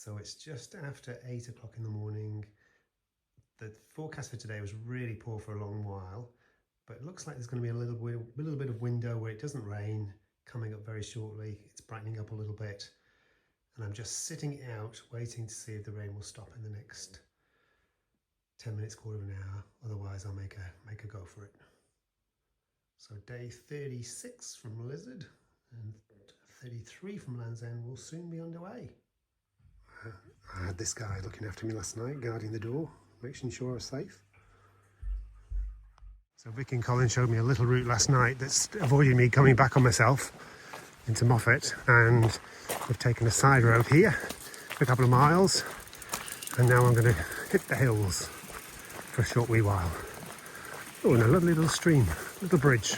So it's just after 8 o'clock in the morning. The forecast for today was really poor for a long while, but it looks like there's going to be a little bit of window where it doesn't rain coming up very shortly. It's brightening up a little bit, and I'm just sitting out waiting to see if the rain will stop in the next 10 minutes, quarter of an hour. Otherwise I'll make a go for it. So day 36 from Lizard and 33 from Land's End will soon be underway. I had this guy looking after me last night, guarding the door, making sure I was safe. So Vicky and Colin showed me a little route last night that's avoided me coming back on myself into Moffat, and we've taken a side road here for a couple of miles, and now I'm going to hit the hills for a short wee while. Oh, and a lovely little stream, little bridge.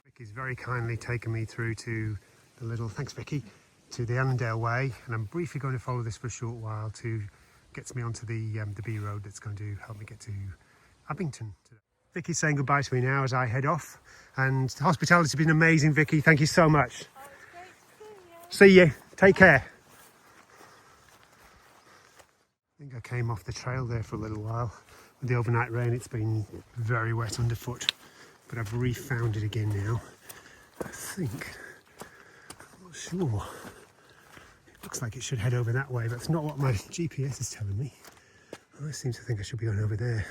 Vicky's very kindly taken me through to the little, thanks Vicky, to the Annandale Way, and I'm briefly going to follow this for a short while to get me onto the B road that's going to help me get to Abington today. Vicky's saying goodbye to me now as I head off, and the hospitality's been amazing, Vicky. Thank you so much. Oh, it's great to see you. See you. Take care. I think I came off the trail there for a little while. With the overnight rain, it's been very wet underfoot, but I've refound it again now. I think, I'm not sure. It looks like it should head over that way, but it's not what my GPS is telling me. I seem to think I should be going over there.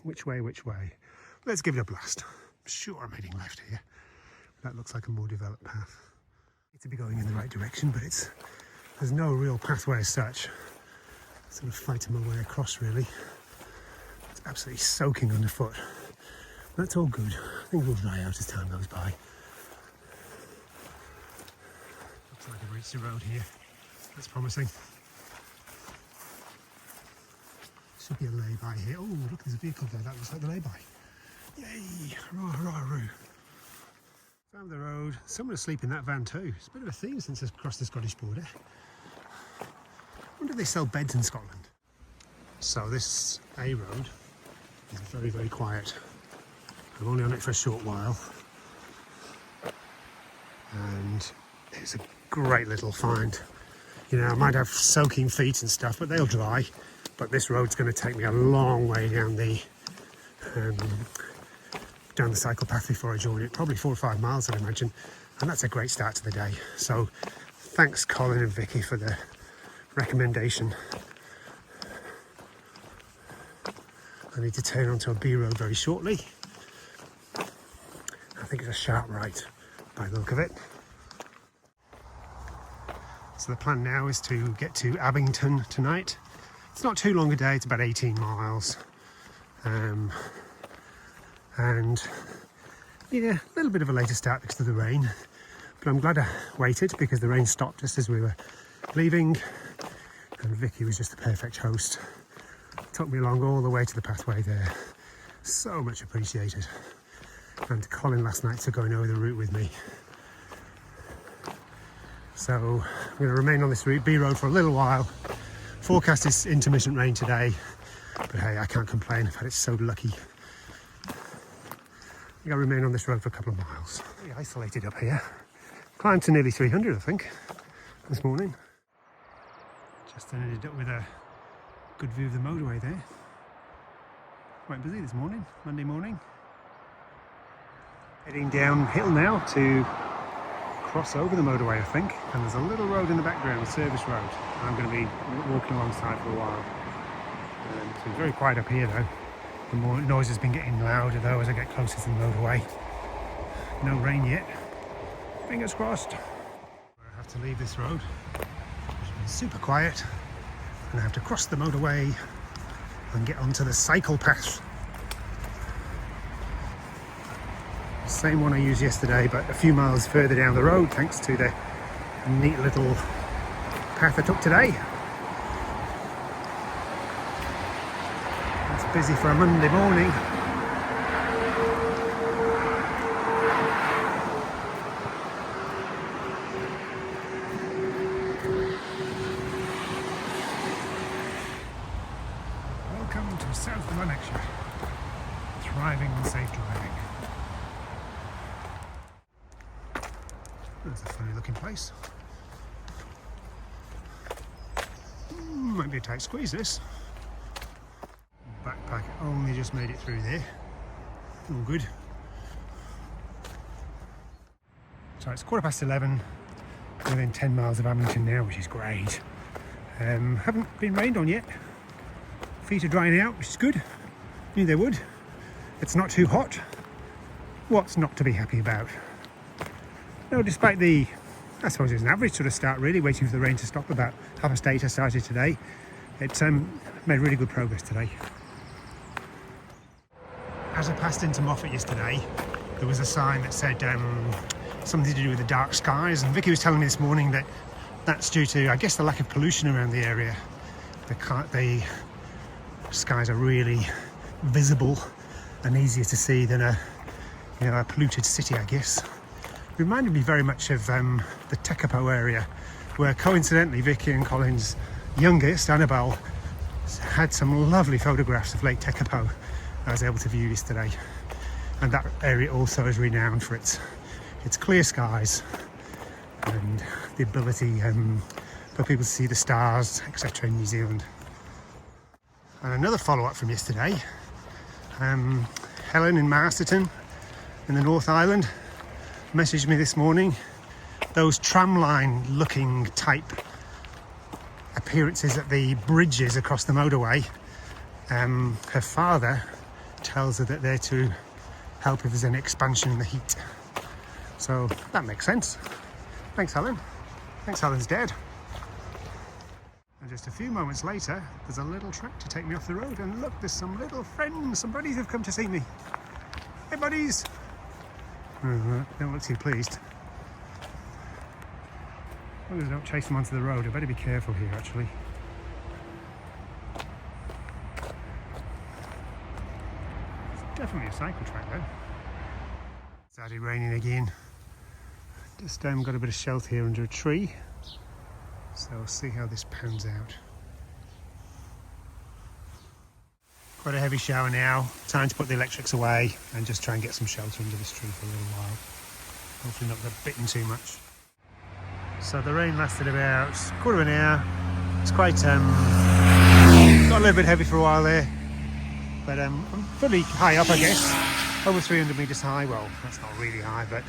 Which way, which way? Let's give it a blast. I'm sure I'm heading left here. That looks like a more developed path. I need to be going in the right direction, but there's no real pathway as such. I'm sort of fighting my way across, really. It's absolutely soaking underfoot. That's all good. I think it'll dry out as time goes by. Looks like I've reached the road here. That's promising. Should be a lay-by here. Oh, look, there's a vehicle there. That looks like the lay-by. Yay! Hurrah, hurrah, hurrah. Found the road. Someone asleep in that van too. It's a bit of a theme since I've crossed the Scottish border. I wonder if they sell beds in Scotland. So this A road is very, very quiet. I'm only on it for a short while. And it's a great little find. You know, I might have soaking feet and stuff, but they'll dry. But this road's going to take me a long way down the cycle path before I join it. Probably 4 or 5 miles, I'd imagine. And that's a great start to the day. So thanks, Colin and Vicky, for the recommendation. I need to turn onto a B road very shortly. I think it's a sharp right by the look of it. So the plan now is to get to Abington tonight. It's not too long a day, it's about 18 miles. And yeah, a little bit of a later start because of the rain. But I'm glad I waited because the rain stopped just as we were leaving. And Vicky was just the perfect host. Took me along all the way to the pathway there. So much appreciated. And Colin last night for going over the route with me. So I'm going to remain on this route, B road, for a little while. Forecast is intermittent rain today, but hey, I can't complain. I've had it so lucky. I think I'll remain on this road for a couple of miles. Very isolated up here. Climbed to nearly 300, I think, this morning. Just ended up with a good view of the motorway there. Quite busy this morning, Monday morning. Heading downhill now to cross over the motorway, I think, and there's a little road in the background, a service road. I'm going to be walking alongside for a while. It's been very quiet up here though. The noise has been getting louder though as I get closer to the motorway. No rain yet. Fingers crossed. I have to leave this road. It's been super quiet, and I have to cross the motorway and get onto the cycle path. Same one I used yesterday, but a few miles further down the road, thanks to the neat little path I took today. It's busy for a Monday morning. Welcome to South Lanarkshire, thriving on safe driving. That's a funny looking place. Might be a tight squeeze this. Backpack only just made it through there. All good. So it's 11:15, within 10 miles of Abington now, which is great. Haven't been rained on yet. Feet are drying out, which is good. Knew they would. It's not too hot. What's not to be happy about? No, despite the, I suppose it's an average sort of start really, waiting for the rain to stop. About 8:30 I started today. It made really good progress today. As I passed into Moffat yesterday, there was a sign that said something to do with the dark skies, and Vicky was telling me this morning that that's due to, I guess, the lack of pollution around the area. The skies are really visible and easier to see than a polluted city, I guess. Reminded me very much of the Tekapo area, where coincidentally Vicky and Colin's youngest, Annabelle, had some lovely photographs of Lake Tekapo I was able to view yesterday. And that area also is renowned for its clear skies and the ability for people to see the stars, etc. in New Zealand. And another follow-up from yesterday, Helen in Masterton in the North Island messaged me this morning. Those tramline looking type appearances at the bridges across the motorway, her father tells her that they're to help if there's any expansion in the heat. So that makes sense. Thanks, Helen. Thanks, Helen's dad. And just a few moments later, there's a little tractor take me off the road, and look, there's some little friends, some buddies who've come to see me. Hey, buddies. Don't look too pleased. As long as I don't chase them onto the road, I better be careful here, actually. It's definitely a cycle track, though. It's started raining again. Just got a bit of shelter here under a tree, so we'll see how this pans out. Quite a heavy shower now. Time to put the electrics away and just try and get some shelter under this tree for a little while. Hopefully not get bitten too much. So the rain lasted about a quarter of an hour. It's quite got a little bit heavy for a while there, but I'm fairly high up, I guess, over 300 metres high. Well, that's not really high, but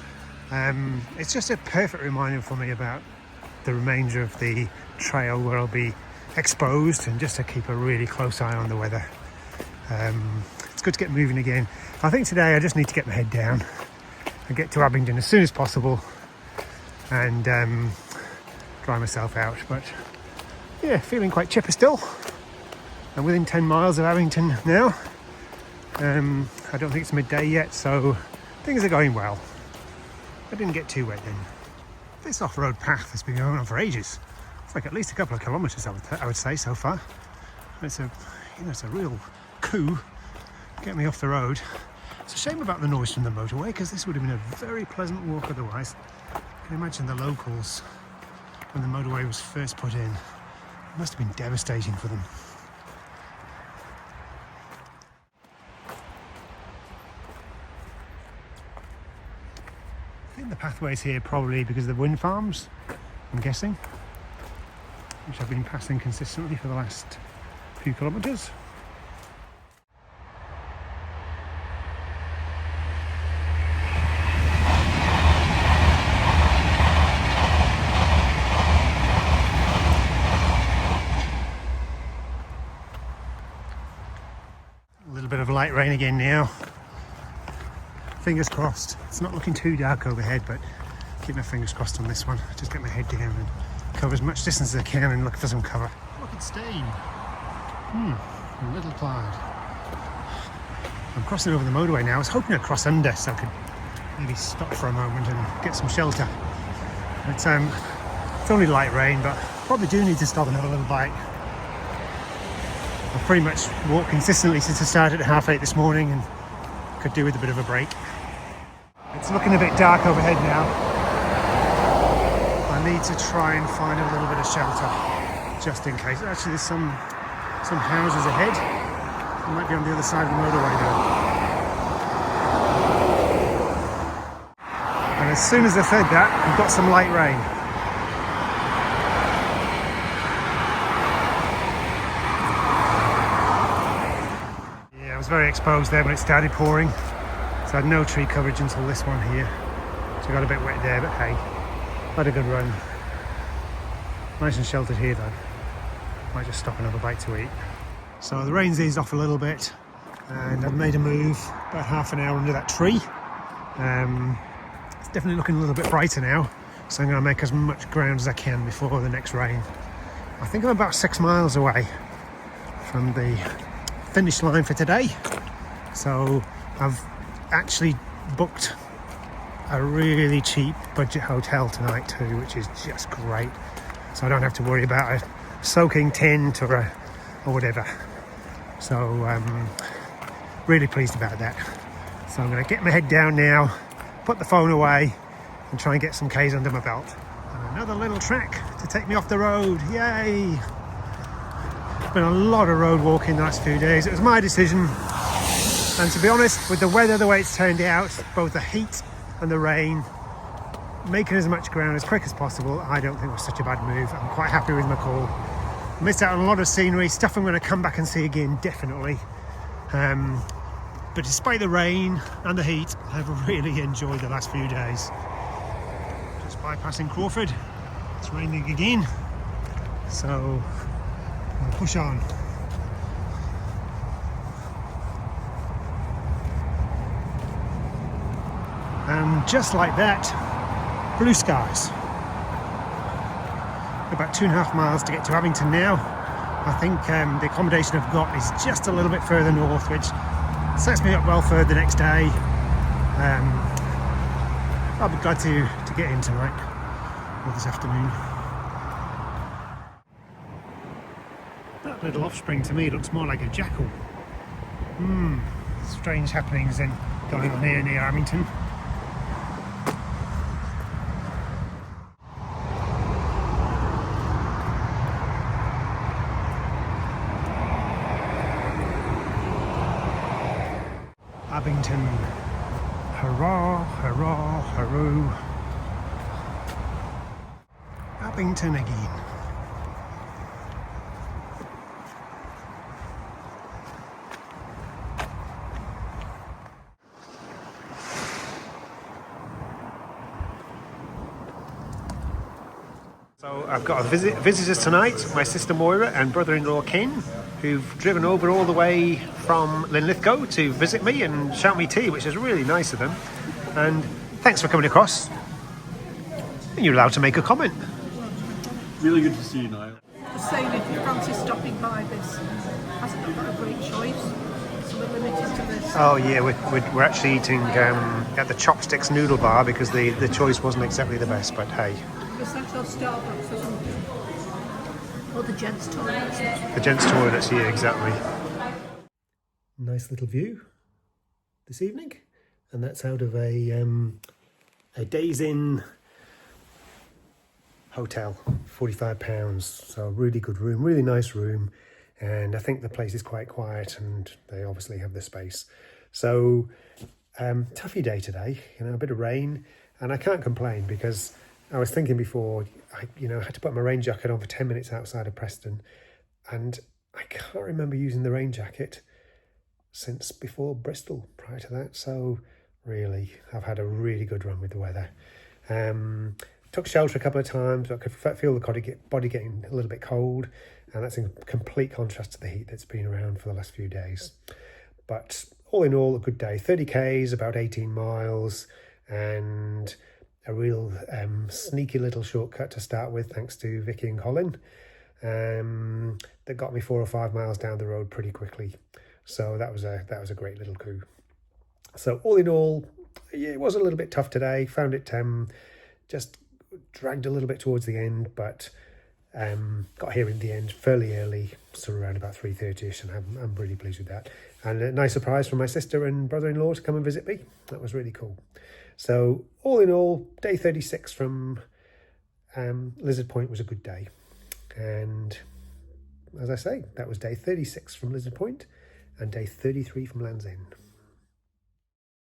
it's just a perfect reminder for me about the remainder of the trail where I'll be exposed, and just to keep a really close eye on the weather. It's good to get moving again. I think today I just need to get my head down and get to Abington as soon as possible and dry myself out. But yeah, feeling quite chipper still. I'm within 10 miles of Abington now. I don't think it's midday yet, so things are going well. I didn't get too wet then. This off-road path has been going on for ages. It's like at least a couple of kilometres, I would say, so far. It's a real coup. Get me off the road. It's a shame about the noise from the motorway, because this would have been a very pleasant walk otherwise. I can imagine the locals, when the motorway was first put in, it must have been devastating for them. I think the pathway's here probably because of the wind farms, I'm guessing, which I've been passing consistently for the last few kilometres. A little bit of light rain again now. Fingers crossed. It's not looking too dark overhead, but keep my fingers crossed on this one. Just get my head down and cover as much distance as I can and look for some cover. Look at Stain. Little Clyde. I'm crossing over the motorway now. I was hoping I'd cross under so I could maybe stop for a moment and get some shelter. It's only light rain, but probably do need to stop and have a little bite. I've pretty much walked consistently since I started at 8:30 this morning and could do with a bit of a break. It's looking a bit dark overhead now. I need to try and find a little bit of shelter just in case. Actually, there's some houses ahead. It might be on the other side of the motorway now. And As soon as I said that, we've got some light rain. Yeah, I was very exposed there when it started pouring. So I had no tree coverage until this one here. So I got a bit wet there, but hey, had a good run. Nice and sheltered here though. Might just stop and have a bite to eat. So the rain's eased off a little bit and I've made a move about half an hour under that tree. It's definitely looking a little bit brighter now, so I'm going to make as much ground as I can before the next rain. I think I'm about 6 miles away from the finish line for today, so I've actually booked a really cheap budget hotel tonight too, which is just great, so I don't have to worry about a soaking tent or whatever. So really pleased about that. So I'm going to get my head down now, put the phone away and try and get some K's under my belt. And another little track to take me off the road. Yay! Been a lot of road walking the last few days. It was my decision, and to be honest, with the weather the way it's turned out, both the heat and the rain, making as much ground as quick as possible, I don't think was such a bad move. I'm quite happy with my call. Missed out on a lot of scenery, stuff I'm going to come back and see again, definitely. But despite the rain and the heat, I've really enjoyed the last few days. Just bypassing Crawford, it's raining again, so I'll push on. And just like that, blue skies. About 2.5 miles to get to Abington now. I think the accommodation I've got is just a little bit further north, which sets me up well for the next day. I'll be glad to get in tonight or this afternoon. That little offspring to me looks more like a jackal. Strange happenings going on here near Abington. Abington, hurrah, hurrah, hurroo. Abington again. So I've got visitors tonight, my sister Moira and brother-in-law Ken, who've driven over all the way from Linlithgow to visit me and shout me tea, which is really nice of them. And thanks for coming across. You're allowed to make a comment. Really good to see you, Niall. Just saying, if you fancy stopping by, this hasn't got a great choice, so we're limited to this. Oh yeah, we're actually eating at the Chopsticks noodle bar because the choice wasn't exactly the best, but hey. Was that or Starbucks or something? Or the gents' toilets? The gents' toilets, yeah, exactly. Nice little view this evening, and that's out of a Days Inn hotel, £45. So a really good room, really nice room, and I think the place is quite quiet, and they obviously have the space. So toughy day today, a bit of rain, and I can't complain because I was thinking before, I had to put my rain jacket on for 10 minutes outside of Preston, and I can't remember using the rain jacket since before Bristol prior to that. So really, I've had a really good run with the weather. Took shelter a couple of times, but I could feel the body getting a little bit cold, and that's in complete contrast to the heat that's been around for the last few days. But all in all, a good day. 30 Ks, about 18 miles, and a real sneaky little shortcut to start with, thanks to Vicky and Colin, that got me 4 or 5 miles down the road pretty quickly. So that was a great little coup. So all in all, yeah, it was a little bit tough today. Found it just dragged a little bit towards the end, but got here in the end fairly early, sort of around about 3:30ish, and I'm really pleased with that. And a nice surprise from my sister and brother-in-law to come and visit me. That was really cool. So all in all, day 36 from Lizard Point was a good day. And as I say, that was day 36 from Lizard Point and day 33 from Land's End.